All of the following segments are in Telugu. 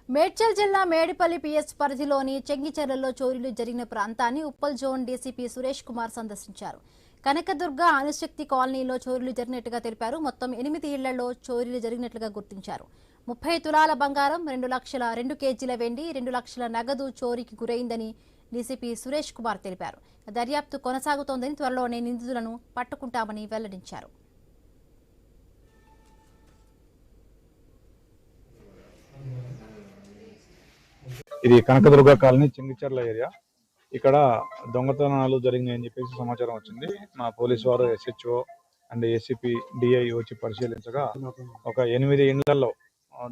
మేడ్చల్ జిల్లా మేడిపల్లి పిఎస్ పరిధిలోని చెంగిచెర్లలో చోరీలు జరిగిన ప్రాంతాన్ని ఉప్పల్ జోన్ డీసీపీ సురేష్ కుమార్ సందర్శించారు. కనకదుర్గ అణుశక్తి కాలనీలో చోరీలు జరిగినట్టుగా తెలిపారు. మొత్తం 8 ఇళ్లలో చోరీలు జరిగినట్లుగా గుర్తించారు. 30 తులాల బంగారం, 2 కేజీల వెండి, 2 లక్షల నగదు చోరీకి గురైందని డీసీపీ సురేష్ కుమార్ తెలిపారు. దర్యాప్తు కొనసాగుతోందని, త్వరలోనే నిందితులను పట్టుకుంటామని వెల్లడించారు. ఇది కనకదుర్గ కాలనీ చెంగిచెర్ల ఏరియా. ఇక్కడ దొంగతనాలు జరిగినాయని చెప్పేసి సమాచారం వచ్చింది. మా పోలీసు వారు SHO అండ్ ACP DI వచ్చి పరిశీలించగా ఒక 8 ఇళ్లలో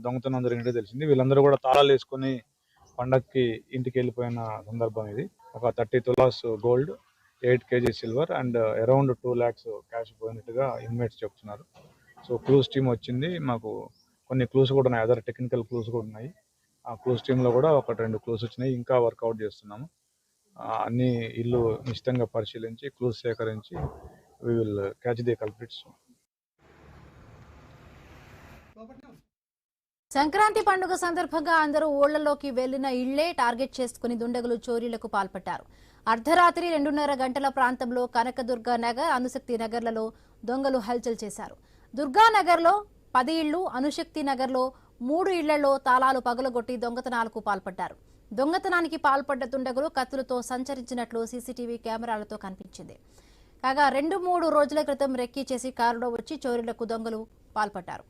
దొంగతనం జరిగినట్టు తెలిసింది. వీళ్ళందరూ కూడా తాళాలు వేసుకుని పండక్కి ఇంటికి వెళ్ళిపోయిన సందర్భం ఇది. ఒక 30 తులాస్ gold, 8 kg silver and around 2 lakhs cash పోయినట్టుగా ఇన్మేట్స్ చెప్తున్నారు. సో క్లూస్ టీమ్ వచ్చింది. మాకు కొన్ని క్లూస్ కూడా ఉన్నాయి, అదర్ టెక్నికల్ క్లూస్ కూడా ఉన్నాయి. ఆ క్లూస్ టీమ్ లో కూడా 1-2 క్లూస్ వచ్చినాయి. ఇంకా వర్కౌట్ చేస్తున్నాము. అన్ని ఇల్లు నిశ్చితంగా పరిశీలించి క్లూస్ సేకరించి we will catch the culprits. Sankranti పండుగ సందర్భంగా అందరూ ఊళ్లలోకి వెళ్లిన ఇళ్లే టార్గెట్ చేసుకుని దుండగులు చోరీలకు పాల్పడ్డారు. అర్ధరాత్రి 2:30 గంటల ప్రాంతంలో కనకదుర్గ నగర్, అణుశక్తి నగర్లలో దొంగలు హల్చల్ చేశారు. దుర్గానగర్లో 10 ఇళ్లు, అణుశక్తి నగర్లో 3 ఇళ్లలో తాళాలు పగలగొట్టి దొంగతనాలకు పాల్పడ్డారు. దొంగతనానికి పాల్పడ్డ దుండగులు కత్తులతో సంచరించినట్లు సీసీటీవీ కెమెరాలతో కనిపించింది. కాగా 2-3 రోజుల క్రితం రెక్కీ చేసి కారులో వచ్చి చోరీలకు దొంగలు పాల్పడ్డారు.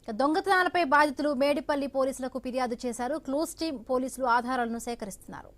దొంగతనాలపై బాధితులు మేడిపల్లి పోలీసులకు ఫిర్యాదు చేశారు. క్లూస్ టీం పోలీసులు ఆధారాలను సేకరిస్తున్నారు.